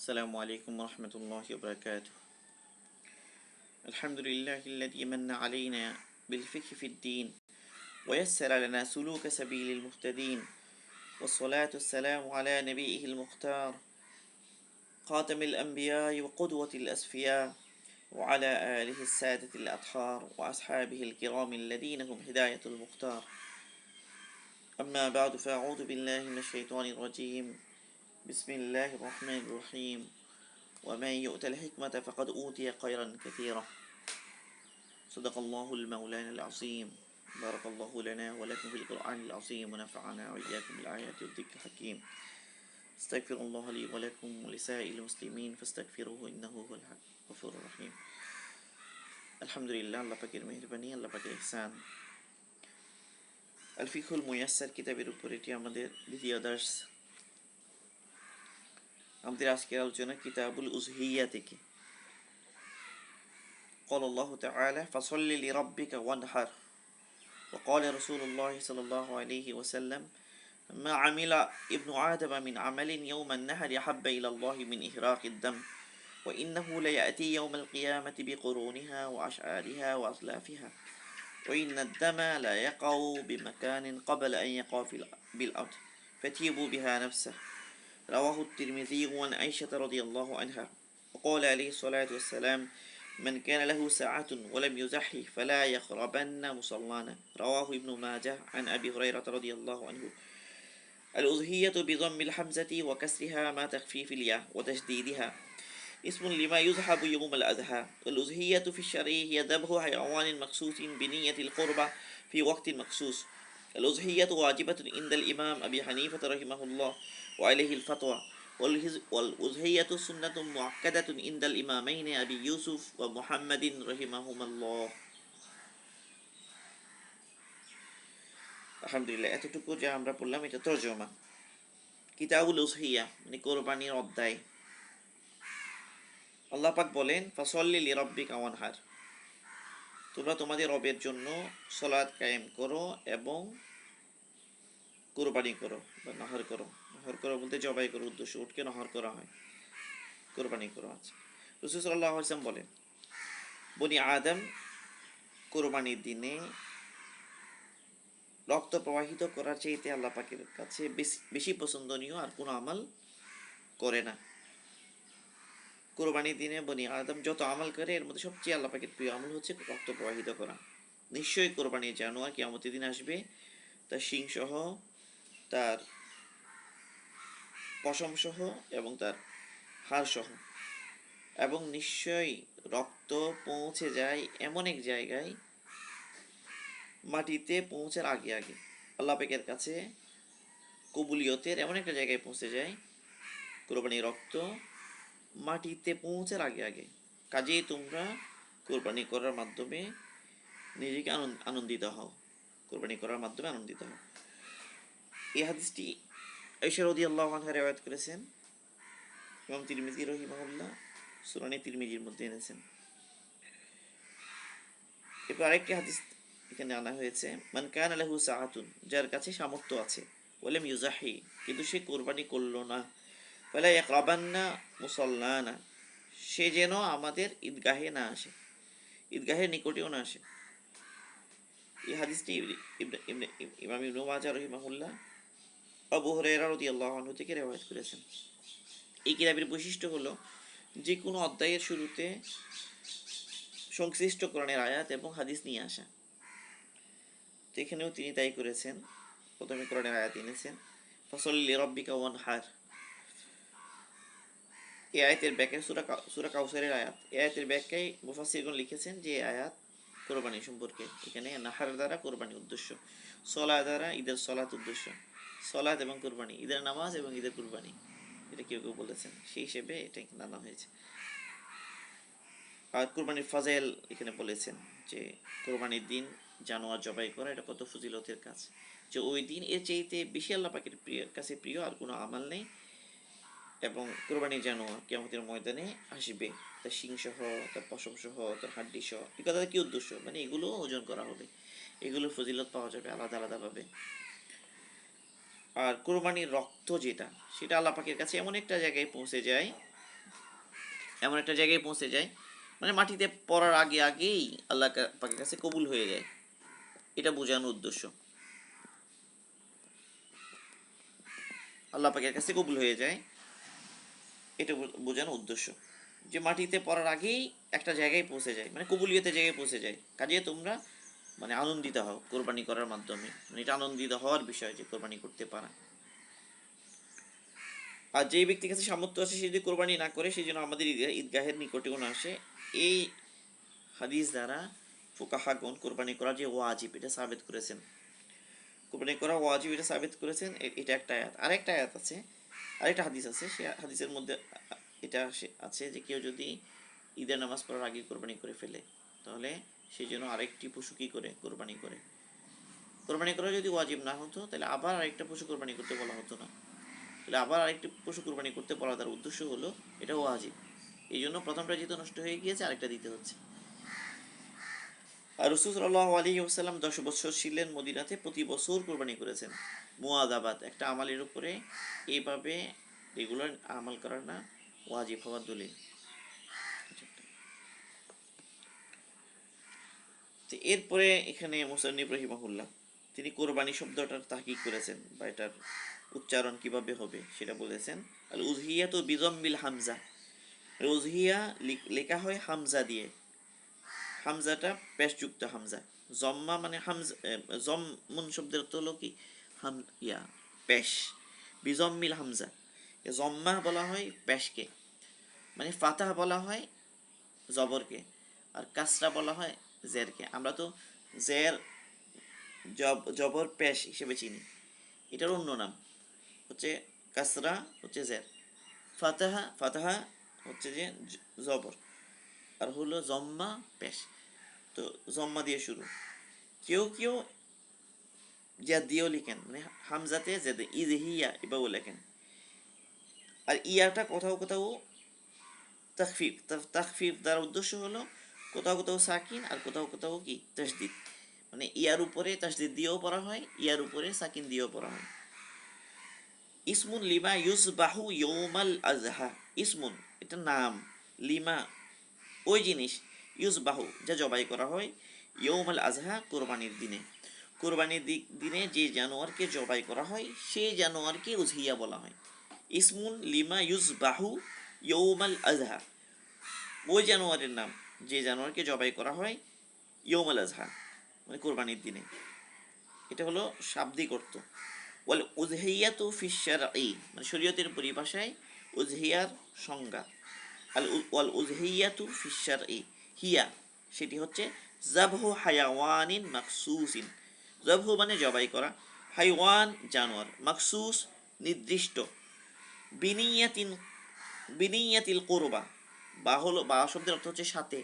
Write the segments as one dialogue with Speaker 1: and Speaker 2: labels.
Speaker 1: السلام عليكم ورحمة الله وبركاته. الحمد لله الذي من علينا بالفقه في الدين ويسر لنا سلوك سبيل المهتدين، والصلاة والسلام على نبيه المختار خاتم الأنبياء وقدوة الأسفياء وعلى آله السادة الأطهار وأصحابه الكرام الذين هم هداية المختار. أما بعد، فأعوذ بالله من الشيطان الرجيم. بسم الله الرحمن الرحيم. ومن يؤت الحكمة فقد أوتي خيرا كثيرا. صدق الله المولانا العظيم. بارك الله لنا ولكم في القرآن العظيم ونفعنا وإياكم بالآيات والذكر الحكيم. استغفر الله لي ولكم ولسائر المسلمين فاستغفروه إنه هو الغفور الرحيم. আলহামদুলিল্লাহ, আল্লাহ পাকের মেহেরবানি, আল্লাহ পাকের ইহসান। আল ফিকহুল মুয়াসসার কিতাবের উপর এটি আমাদের দ্বিতীয় দার্স। আমাদের আজকের আলোচনা কিতাবুল উযহিয়া থেকে। قال الله تعالى فصل لربك وانحر. وقال رسول الله صلى الله عليه وسلم ما عمل ابن آدم من عمل يوم النحر أحب إلى الله من إحراق الدم وإنه ليأتي يوم القيامة بقرونها وأشعارها وأصلافها وإن الدم لا يقع بمكان قبل أن يقع بالأرض فتيبوا بها نفسه. رواه الترمذي عن عائشة رضي الله عنها وقال عليه الصلاة والسلام من كان له ساعة ولم يزحي فلا يقربن مصلانا. رواه ابن ماجه عن أبي هريرة رضي الله عنه. الأضحية بضم الحمزة وكسرها مع تخفيف الياء وتشديدها اسم لما يذهب يوم الأضحى. الأضحية في الشرع هي ذبح حيوان مخصوص بنية القربة في وقت مخصوص. الأضحية واجبة عند الإمام أبي حنيفة رحمه الله وعليه الفتوى، والأضحية سنة مؤكدة عند الإمامين أبي يوسف ومحمد رحمهما الله. আলহামদুলিল্লাহ, এতটুকু যা আমরা পড়লাম এটা তরজমা। কিতাবুল উযহিয়া মানে কোরবানির অধ্যায়। আল্লাহ পাক বলেন ফাসল্লি লিরাব্বিকা ওয়ানহার, তোমরা তোমাদের রবের জন্য সালাত কায়েম করো এবং কোরবানি করো বা নহর করো। নহর করো বলতে জবাই করো উদ্দেশ্য, উটকে নহর করা হয়, কোরবানি করো। আচ্ছা, রাসূল সাল্লাল্লাহু আলাইহি ওয়াসাল্লাম বলেন বনি আদম কোরবানির দিনে রক্ত প্রবাহিত করার চাইতে আল্লাহ পাকের কাছে বেশি পছন্দনীয় আর কোনো আমল করে না। কোরবানির দিনে বনি আদম যত আমল করে এর মধ্যে সবচেয়ে আল্লাহ পাকের প্রিয় আমল হচ্ছে রক্ত প্রবাহিত করা। নিশ্চয়ই কোরবানির জানোয়ার কিয়ামতের দিন আসবে, তার শিং সহ, তার পশম সহ এবং তার হাড় সহ, এবং নিশ্চয়ই রক্ত পৌঁছে যায় এমন এক জায়গায়, মাটিতে পৌঁছার আগে আগে আল্লাহ পাকের কাছে কবুলিয়তের এমন একটা জায়গায় পৌঁছে যায় কোরবানির রক্ত মাটিতে পৌঁছার আগে আগে। কাজেই তোমরা কোরবানি করার মাধ্যমে নিজেকে আনন্দিত হও, কোরবানি করার মাধ্যমে আনন্দিত হও। এই হাদিসটি আয়েশা রাদিয়াল্লাহু আনহা রিওয়ায়াত করেছেন। ইমাম তিরমিজি রাহিমাহুল্লাহ সুনানে তিরমিজির মধ্যে এনেছেন। এরপর আরেকটি হাদিস এখানে আনা হয়েছে মান কানা লাহু সাআতুন, যার কাছে সামর্থ্য আছে, ওয়ালাম ইউজাহি, কিন্তু সে কোরবানি করলো না, ফালা ইয়াকরাবান্না মুসাল্লানা, সে যেন আমাদের ঈদগাহে না আসে, ঈদগাহের নিকটেও না আসে। এই হাদিসটি ইমাম ইবনে মাজাহ রাহিমাহুল্লাহ আবু হুরায়রা রাদিয়াল্লাহু আনহু থেকে রিওয়ায়াত করেছেন। এই কিতাবের বৈশিষ্ট্য হলো যে কোনো অধ্যায়ের শুরুতে সংশ্লিষ্ট কোরআনের আয়াত এবং হাদিস নিয়ে আসা। তো এখানেও তিনি তাই করেছেন, প্রথমে কোরআনের আয়াত এনেছেন ফাসল্লি লিরাব্বিকা ওয়ানহার। এই আয়াতের ব্যাখ্যায় সূরা কাউসারের আয়াত, এই আয়াতের ব্যাখ্যায় মুফাসসিরগণ লিখেছেন যে আয়াত কোরবানি সম্পর্কে। এখানে নাহার দ্বারা কোরবানি উদ্দেশ্য, সলা দ্বারা ঈদের সলাত উদ্দেশ্য, সলাত এবং কোরবানি, ঈদের নামাজ এবং ঈদের কোরবানি, এটা কেউ কেউ বলেছেন, সেই হিসেবে এটা আনা হয়েছে। আর কোরবানির ফাজাইল এখানে বলেছেন যে কোরবানির দিন জানোয়ার জবাই করা এটা কত ফজিলতের কাজ, যে ওই দিন এর চাইতে বেশি আল্লাহ পাকের কাছে প্রিয় আর কোনো আমাল নেই। এবং কোরবানি জানোয়ার কিয়ামতের ময়দানে আসবে, তার শিং সহ, তার পশম সহ, তার হাড্ডি সহ। এই কথাটা কি উদ্দেশ্য, মানে এগুলো ওজন করা হবে, এগুলোর ফজিলত পাওয়া যাবে আলাদা আলাদাভাবে। আর কোরবানির রক্ত যেটা, সেটা আল্লাহ পাকের কাছে এমন একটা জায়গায় পৌঁছে যায় এমন একটা জায়গায় পৌঁছে যায়, মানে মাটিতে পড়ার আগে আগেই আল্লাহ পাকের কাছে কবুল হয়ে যায়, এটা বোঝানোর উদ্দেশ্য। আল্লাহ পাকের কাছে কবুল হয়ে যায়, এটা বোঝানোর উদ্দেশ্য, যে মাটিতে পড়ার আগেই একটা জায়গায় পৌঁছে যায়, মানে কবুলিয়তের জায়গায় পৌঁছে যায়। কাজে তোমরা মানে আনন্দিত হও কোরবানি করার মাধ্যমে, মানে এটা আনন্দিত হওয়ার বিষয় যে কোরবানি করতে পারা। আর যেই ব্যক্তির কাছে সামর্থ্য আছে সে যদি কোরবানি না করে, সেই জন্য আমাদের ঈদগাহের নিকটেও না আসে। এই হাদিস দ্বারা ফুকাহাগণ কোরবানি করা যে ওয়াজিব এটা সাবিত করেছেন, কোরবানি করা ওয়াজিব এটা সাবিত করেছেন। এটা একটা আয়াত। আরেকটা আয়াত আছে, আরেকটা হাদিস আছে, সে হাদিসের মধ্যে এটা আছে যে কেউ যদি ঈদের নামাজ পড়ার আগে কোরবানি করে ফেলে, তাহলে সেই জন্য আরেকটি পশু কি করে কোরবানি করে। কোরবানি করা যদি ওয়াজিব না হতো তাহলে আবার আরেকটা পশু কোরবানি করতে বলা হতো না, তাহলে আবার আরেকটি পশু কোরবানি করতে বলা, তার উদ্দেশ্য হলো এটা ওয়াজিব। এই জন্য প্রথমটা যেহেতু নষ্ট হয়ে গিয়েছে আরেকটা দিতে হচ্ছে। আর রাসূল সাল্লাল্লাহু আলাইহি ওয়াসাল্লাম 10 বছর ছিলেন মদিনাতে, প্রতি বছর কোরবানি করেছেন। মুআযাবাত একটা আমালের উপরে এইভাবে রেগুলার আমল করার না ওয়াজিব হওয়ার দলিল। তো এরপরে এখানে মুসান্নিফ রাহিমাহুল্লাহ তিনি কোরবানি শব্দটার তাহকিক করেছেন, বা এটার উচ্চারণ কিভাবে হবে সেটা বলেছেন। আল উযহিয়া তো বিজম্মিল হামজা, উযহিয়া লেখা হয় হামজা দিয়ে, হামজাটা পেশযুক্ত হামজা। জম্মা মানে হামজা, জম্মুন শব্দের অর্থ হলো কি পেশ। বিজম্মিল হামজা, জম্মা বলা হয় পেশকে, মানে ফাতাহ বলা হয় জবরকে, আর কাসরা বলা হয় জেরকে। আমরা তো জের জবর পেশ হিসেবে চিনি, এটার অন্য নাম হচ্ছে কাসরা, হচ্ছে জের। ফাতাহা ফাতাহা হচ্ছে যে জবর, আর হলো জম্মা পেশ। তো জম্মা দিয়ে শুরু, কেউ কেউ জেদ দিয়েও লিখেন, মানে হামজাতে জেদ ইজহিয়া এভাবেও লেখেন। আর ইয়াটা কোথাও কোথাও তাখফিফ, তাখফিফ দ্বারা উদ্দেশ্য হলো কোথাও কোথাও সাকিন আর কোথাও কোথাও কি তাসদিদ, মানে ইয়ার উপরে তাসদিদ দিয়েও পড়া হয়, ইয়ার উপরে সাকিন দিয়েও পড়া হয়। ইসমুন লিমা ইউসবাহু ইয়ৌমাল আজহা, ইসমুন এটা নাম, লিমা ওই জিনিস, ইউসবাহু যা জবাই করা হয়, ইয়ৌমাল আজহা কোরবানির দিনে, কোরবানির দিনে যে জানোয়ারকে জবাই করা হয় সেই জানোয়ারকে উজহিয়া বলা হয়। ইসমুন লিমা ইউসবাহু ইয়ৌমাল আজহা, ওই জানোয়ারের নাম যে জানোয়ারকে জবাই করা হয় ইয়ৌমাল আজহা মানে কোরবানির দিনে। এটা হলো শাব্দিক অর্থ। ওয়াল উযহিয়াতু ফিশ শারঈ, মানে শরীয়তের পরিভাষায় উযহিয়ার সংজ্ঞা। ওয়াল উযহিয়াতু ফিশ শারঈ হিয়া, সেটি হচ্ছে যাবহু হায়াওয়ানিন মাকসুসিন, যাবহু মানে জবাই করা, হাইওয়ান জানোয়ার, মাকসুস নির্দিষ্ট, বিনিয়াতিন বিনিয়াতিল কোরবা, বা হলো বা শব্দের অর্থ হচ্ছে সাথে,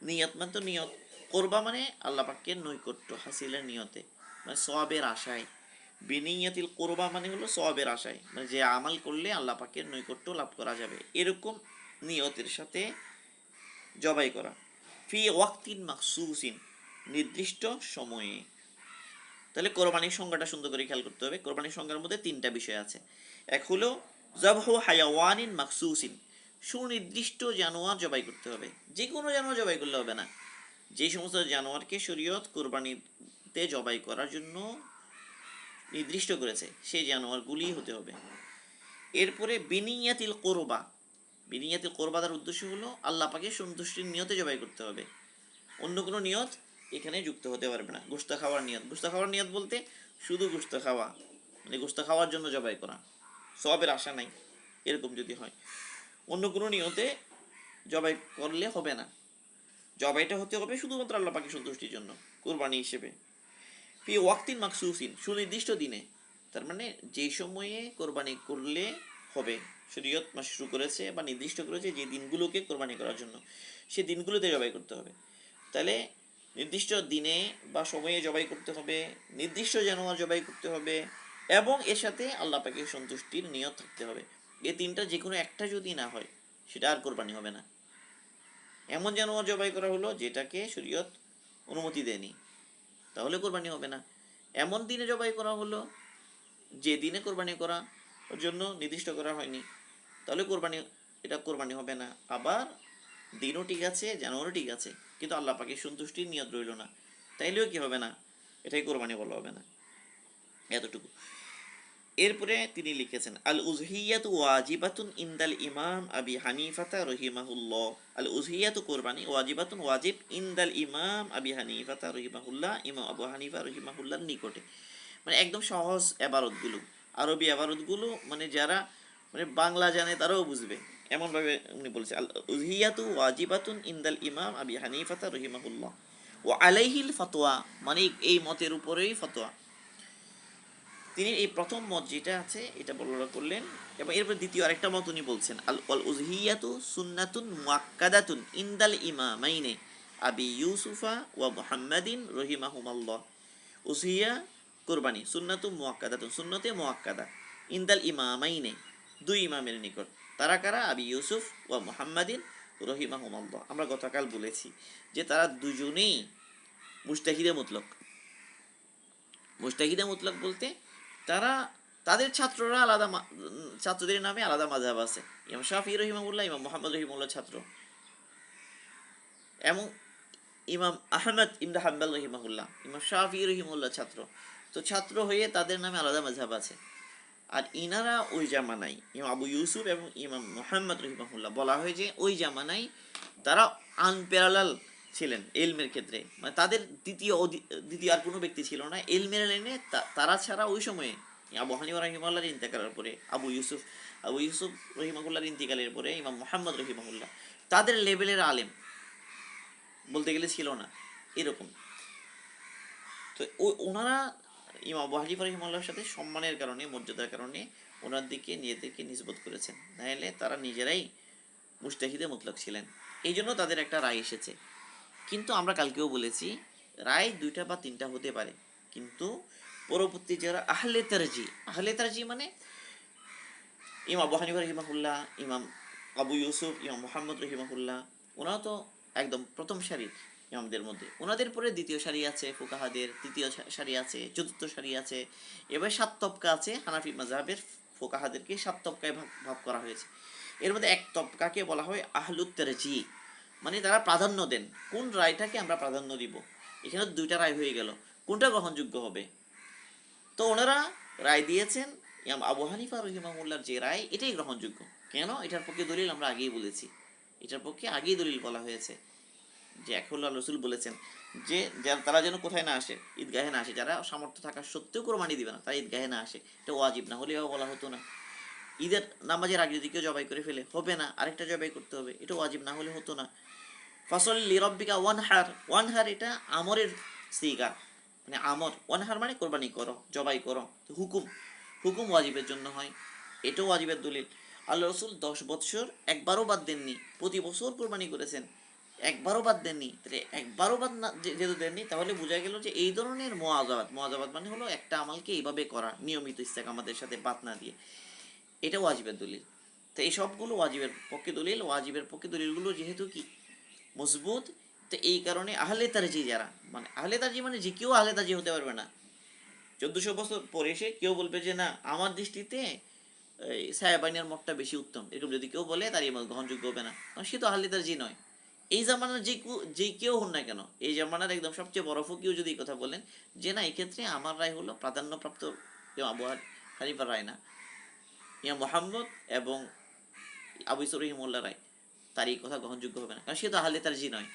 Speaker 1: নিয়ত মানে তো নিয়ত, কোরবা মানে আল্লাহ পাকের নৈকট্য হাসিলের নিয়তে, মানে সওয়াবের আশায়। বিনিয়াতিল কোরবা মানে হলো সওয়াবের আশায়, মানে যে আমাল করলে আল্লাহ পাকের নৈকট্য লাভ করা যাবে, এরকম নিয়তের সাথে জবাই করা। ফি ওয়াক্তিন মাকসুসিন, নির্দিষ্ট সময়ে। তাহলে কোরবানির সংজ্ঞাটা সুন্দর করে খেয়াল করতে হবে। কোরবানির সংজ্ঞার মধ্যে তিনটা বিষয় আছে। এক হলো যাবহু হায়াওয়ানিন মাকসুসিন, সুনির্দিষ্ট জানোয়ার জবাই করতে হবে, যে কোনো জানোয়ার জবাই করলে হবে না, যে সমস্ত জানোয়ারকে শরীয়ত কোরবানিতে জবাই করার জন্য নির্দিষ্ট করেছে সেই জানোয়ারগুলি হতে হবে। এরপরে বিনিয়াতিল কোরবা, বিনিয়াতিল কোরবা তার উদ্দেশ্য হলো আল্লাহ পাকে সন্তুষ্টির নিয়তে জবাই করতে হবে, অন্য কোনো নিয়ত এখানে যুক্ত হতে পারবে না। গোস্ত খাওয়ার নিয়ত, গোস্ত খাওয়ার নিয়ত বলতে শুধু গোস্ত খাওয়া, মানে গোস্ত খাওয়ার জন্য জবাই করা, সবের আশা নাই, এরকম যদি হয় অন্য কোনো নিয়তে জবাই করলে হবে না। জবাইটা হতে হবে শুধুমাত্র আল্লাহ পাকের সন্তুষ্টির জন্য কোরবানি হিসেবে। ফি ওয়াক্তিন মাকসুসিন, সুনির্দিষ্ট দিনে, তার মানে যেই সময়ে কোরবানি করলে হবে, শরীয়ত শুরু করেছে বা নির্দিষ্ট করেছে যে দিনগুলোকে কোরবানি করার জন্য, সেই দিনগুলোতে জবাই করতে হবে। তাহলে নির্দিষ্ট দিনে বা সময়ে জবাই করতে হবে, নির্দিষ্ট জানোয়ার জবাই করতে হবে, এবং এর সাথে আল্লাহ পাকের সন্তুষ্টির নিয়ত থাকতে হবে। এই তিনটা যে কোনো একটা যদি না হয় সেটা আর কোরবানি হবে না। এমন জানোয়ার জবাই করা হলো যেটাকে শরীয়ত অনুমতি দেয়নি, তাহলে কোরবানি হবে না। এমন দিনে জবাই করা হলো যে দিনে কোরবানি করা ওর জন্য নির্দিষ্ট করা হয়নি, তাহলে কোরবানি এটা কোরবানি হবে না। আবার দিনও ঠিক আছে, জানোয়ারও ঠিক আছে, কিন্তু আল্লাহ পাকের সন্তুষ্টির নিয়ত রইল না, তাইলেও কি হবে না, এটাই কোরবানি বলা হবে না। এতটুকু। এরপরে তিনি লিখেছেন, আল উজহিয়াতু ওয়াজিবাতুন ইনদাল ইমাম আবি হানিফাতা রহিমাহুল্লাহ। আল উজহিয়াতু কোরবানি, ওয়াজিবাতুন ওয়াজিব, ইনদাল ইমাম আবি হানিফাতা রহিমাহুল্লাহ, ইমাম আবু হানিফা রহিমাহুল্লাহর নিকটে। মানে একদম সহজ এবারতগুলো, আরবি এবারতগুলো, মানে যারা মানে বাংলা জানে তারাও বুঝবে এমনভাবে উনি বলেছে। আল উজহিয়াতু ওয়াজিবাতুন ইনদাল ইমাম আবি হানিফাতা রহিমাহুল্লাহ ও আলাইহিল ফতোয়া, মানে এই মতের উপরেই ফতোয়া। তিনি এই প্রথম মত যেটা আছে এটা বর্ণনা করলেন, এবং এরপর দ্বিতীয় আরেকটা মত উনি বলছেন, আল উজহিয়াতু সুন্নাতুন মুআক্কাদাতুন ইনদাল ইমামাইনে আবি ইউসুফা ওয়া মুহাম্মাদিন রহিমাহুমাল্লাহ। উজহিয়া কুরবানি সুন্নাতুন মুআক্কাদাতুন, সুন্নতে মুআক্কাদা, ইনদাল ইমামাইনে, দুই ইমামের নিকট। তারা কারা? আবি ইউসুফ ওয়া মুহাম্মাদিন রহিমাহুমাল্লাহ। আমরা গতকাল বলেছি যে তারা দুজনেই মুজতাহিদে মুতলক। মুজতাহিদে মুতলক বলতে তারা, তাদের ছাত্ররা আলাদা, ছাত্রদের নামে আলাদা মাযহাব আছে। ইমাম শাফি রহিমাহুল্লাহ, ইমাম মুহাম্মদ রহিমাহুল্লাহ ছাত্র, এবং ইমাম আহমদ ইবনে হাম্বল রহিমাহুল্লাহ, ইমাম শাফি রহিমাহুল্লাহ ছাত্র। তো ছাত্র হয়ে তাদের নামে আলাদা মাযহাব আছে। আর ইনারা ওই জামানায় ইমাম আবু ইউসুফ এবং ইমাম মুহাম্মদ রহিমাহুল্লাহ, বলা হয় যে ওই জামানায় তারা আনপ্যারালাল ছিলেন এলমের ক্ষেত্রে, মানে তাদের দ্বিতীয় আর কোনো ব্যক্তি ছিল না এলমের লাইনে। তারা ছাড়া ওই সময়ে আবু হানিফা রহিমাহুল্লাহর ইন্তেকালের পরে, আবু ইউসুফ রহিমাহুল্লাহর ইন্তেকালের পরে ইমাম মুহাম্মদ রহিমাহুল্লাহ, তাদের লেভেলের আলেম বলতে গেলে ছিল না এরকম। তো ওনারা ইমাম আবু হানিফা রহিমাহুল্লাহর সাথে সম্মানের কারণে, মর্যাদার কারণে ওনার দিকে নিজেদেরকে নিসবত করেছেন, নাহলে তারা নিজেরাই মুজতাহিদে মুতলাক ছিলেন। এই জন্য তাদের একটা রায় এসেছে। কিন্তু আমরা কালকেও বলেছি রায় দুইটা বা তিনটা হতে পারে, কিন্তু পরবর্তী যারা আহলে তারজি মানে ইমাম আবু হানিফা রহিমাহুল্লাহ, ইমাম আবু ইউসুফ, ইমাম মুহাম্মদ রহিমাহুল্লাহ, ওনারা তো একদম প্রথম সারির ইমামদের মধ্যে। ওনাদের পরে দ্বিতীয় সারি আছে ফুকাহাদের, তৃতীয় সারি আছে, চতুর্থ সারি আছে, এবার সাত তবকা আছে। হানাফি মাযহাবের ফুকাহাদেরকে সাত তবকায় ভাগ করা হয়েছে। এর মধ্যে এক তবকাকে বলা হয় আহলুত তারজি, মানে তারা প্রাধান্য দেন কোন রায়টাকে আমরা প্রাধান্য দিব। এখানে দুইটা রায় হয়ে গেল, কোনটা গ্রহণযোগ্য হবে? তো ওনারা রায় দিয়েছেন ইমাম আবু হানিফা রহিমাহুল্লাহর যে রায় এটাই গ্রহণযোগ্য। কেন? এটার পক্ষে দলিল আমরা আগেই বলেছি, এটার পক্ষে আগেই দলিল বলা হয়েছে যে আল্লাহ রসুল বলেছেন যে তারা যেন কোথায় না আসে, ঈদগাহে না আসে। যারা সামর্থ্য থাকা সত্ত্বেও কোরবানি দিবে না, তারা ঈদগাহে না আসে। এটা ওয়াজিব না হলেও বলা হতো না। ঈদের নামাজের আগে যদি কেউ জবাই করে ফেলে হবে না, আরেকটা জবাই করতে হবে, এটা ওয়াজিব না হলে হতো না। ফসল লিরব্বিকা ওয়ানহার এটা আমরের সিগা, মানে আমর, ওয়ানহার মানে কোরবানি করো, জবাই করো। হুকুম, হুকুম ওয়াজিবের জন্য হয়, এটাও ওয়াজিবের দলিল। আল্লাহ রসুল 10 বছর একবারও বাদ দেননি, প্রতি বছর কোরবানি করেছেন, একবারও বাদ দেননি। তাহলে একবারও বাদ না যেহেতু দেননি, তাহলে বোঝা গেল যে এই ধরনের মোয়াজাবাত মানে হলো একটা আমলকে এইভাবে করা নিয়মিত আমাদের সাথে বাদ না দিয়ে, এটা ওয়াজিবের দলিল। তো এই সবগুলো ওয়াজিবের পক্ষে দলিল। ওয়াজিবের পক্ষে দলিলগুলো যেহেতু কি মজবুত, তো এই কারণে আহলে তারজি যারা, মানে আহলে তারজি মানে যে কেউ আহলে তারজি হতে পারবে না। 1400 বছর পরে এসে কেউ বলবে যে না আমার দৃষ্টিতে সাহেবানিয়ার মতটা বেশি উত্তম, এরকম যদি কেউ বলে তার এই মত গ্রহণযোগ্য হবে না, কারণ সে তো আহলে তারজি নয়। এই জামানার যে কেউ হন না কেন, এই জামানার একদম সবচেয়ে বড় ফকিও যদি এই কথা বলেন যে না এই ক্ষেত্রে আমার রায় হলো প্রাধান্যপ্রাপ্ত আবু হানিফার রায় না, ইমাম মুহাম্মদ এবং আবু ইউসুফ রহিমাহুল্লাহ রায়, তার এই কথা গ্রহণযোগ্য হবে না, কারণ সে তো আহলে তারজি নয়।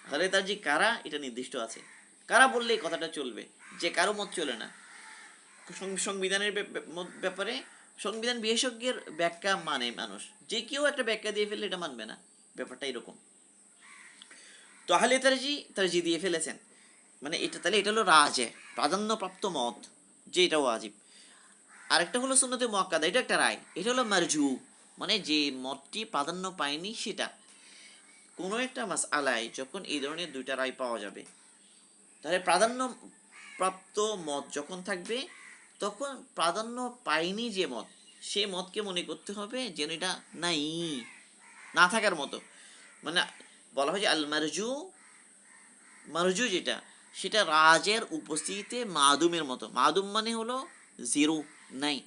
Speaker 1: আহলে তারজি কারা এটা নির্দিষ্ট আছে, কারা বললে এই কথাটা চলবে, যে কারো মত চলে না। সংবিধানের ব্যাপারে সংবিধান বিশেষজ্ঞের ব্যাখ্যা মানে মানুষ, যে কেউ একটা ব্যাখ্যা দিয়ে ফেললে এটা মানবে না, ব্যাপারটা এরকম। তো আহলে তারজি দিয়ে ফেলেছেন, মানে এটা তাহলে এটা হলো রাজে প্রাধান্যপ্রাপ্ত মত, যে এটা ওয়াজিব। আরেকটা হলো সুন্নতে মুআক্কাদা, এটা একটা রায়, এটা হলো মারজু, মানে যে মতটি প্রাধান্য পায়নি সেটা। কোনো একটা মাসআলায় যখন এই ধরনের দুইটা রায় পাওয়া যাবে, তাহলে প্রাধান্য প্রাপ্ত মত যখন থাকবে, তখন প্রাধান্য পায়নি যে মত, সে মতকে মনে করতে হবে যেন এটা নাই, না থাকার মতো। মানে বলা হয় যে আল মারজু, মারজু যেটা সেটা রাজের উপস্থিতিতে মাদুমের মতো। মাদুম মানে হলো জিরো, নাই।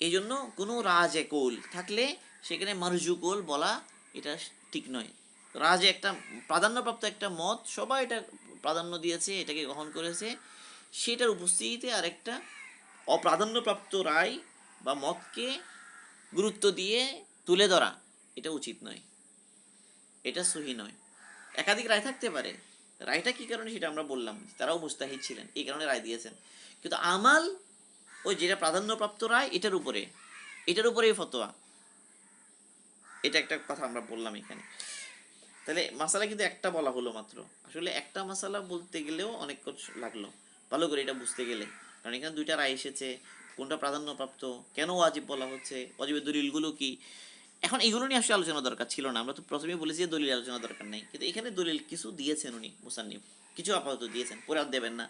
Speaker 1: এই জন্য কোনো রাজে কৌল থাকলে সেখানে মারজুকুল বলা এটা ঠিক নয়। রাজে একটা প্রাধান্যপ্রাপ্ত একটা মত, সবাই এটা প্রাধান্য দিয়েছে, এটাকে গ্রহণ করেছে, সেটার উপস্থিতিতে আরেকটা অপ্রাধান্যপ্রাপ্ত রায় বা মতকে গুরুত্ব দিয়ে তুলে ধরা, এটা উচিত নয়, এটা সহি নয়। একাধিক রায় থাকতে পারে, রায়টা কি কারণে সেটা আমরা বললাম, তারাও মুস্তাহিদ ছিলেন, এই কারণে রায় দিয়েছেন, কিন্তু আমাল ওই যেটা প্রাধান্যপ্রাপ্ত রায় এটার উপরেই ফতোয়া, এটা একটা কথা আমরা বললাম এখানে। তাহলে মাসালা কিন্তু একটা বলা হলো মাত্র, আসলে একটা মাসালা বলতে গেলেও অনেক কিছু লাগলো ভালো করে এটা বুঝতে গেলে, কারণ এখানে দুইটা রায় এসেছে, কোনটা প্রাধান্যপ্রাপ্ত, কেন ওয়াজিব বলা হচ্ছে, ওয়াজিবের দলিলগুলো কি। এখন এগুলো নিয়ে আসলে আলোচনা দরকার ছিল না, আমরা তো প্রথমেই বলেছি যে দলিল আলোচনা দরকার নেই, কিন্তু এখানে দলিল কিছু দিয়েছেন উনি মুসান্নিফ, কিছু আপাতত দিয়েছেন, পরে আর দেবেন না।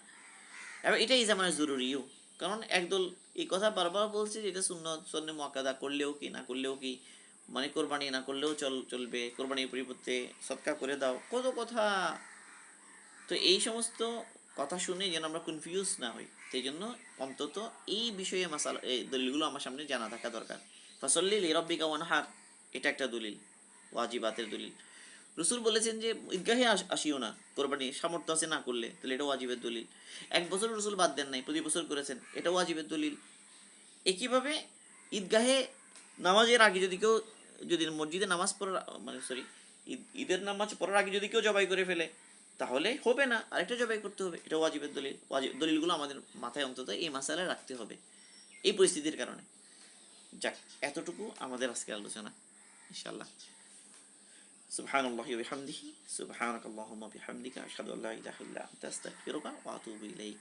Speaker 1: এবার এটাই জামানের জরুরিও, কারণ একদল এই কথা বারবার বলছে যে এটা সুন্নত সুন্নে মুআক্কাদা, করলেও কি না করলেও কি, মানে কোরবানি না করলেও চলবে, কোরবানির পরিবর্তে সদকা করে দাও, কত কথা। তো এই সমস্ত কথা শুনে যেন আমরা কনফিউজ না হই, সেই জন্য অন্তত এই বিষয়ে মাসালা, এই দলিলগুলো আমার সামনে জানা থাকা দরকার। ফাসল্লি লিরাব্বিকা ওয়ানহার, এটা একটা দলিল, ওয়াজিবাতের দলিল। রসুল বলেছেন যে ঈদগাহে আসিও না, কোরবানি সামর্থ্য আছে না করলে, তাহলে এটা ওয়াজিবের দলিল। 1 বছর রসুল বাদ দেন নাই, প্রতি বছর করেছেন, এটা ওয়াজিবের দলিল। একইভাবে ঈদগাহে নামাজের আগে যদি কেউ, যদি মসজিদে নামাজ পড়ার মানে সরি ঈদের নামাজ পড়ার আগে যদি কেউ জবাই করে ফেলে, তাহলে হবে না, আরেকটা জবাই করতে হবে, এটা ওয়াজিবের দলিল। ওয়াজিব দলিলগুলো আমাদের মাথায় অন্তত এই মাসালায় রাখতে হবে এই পরিস্থিতির কারণে। যাক, এতটুকু আমাদের আজকের আলোচনা, ইনশাআল্লাহ। সুবহানাল্লাহি ওয়া বিহামদিহি, সুবহানাকাল্লাহুম্মা বিহামদিকা, আশহাদু আল্লা ইলাহা ইল্লা আনতা, আস্তাগফিরুকা ওয়া আতুবু ইলাইক।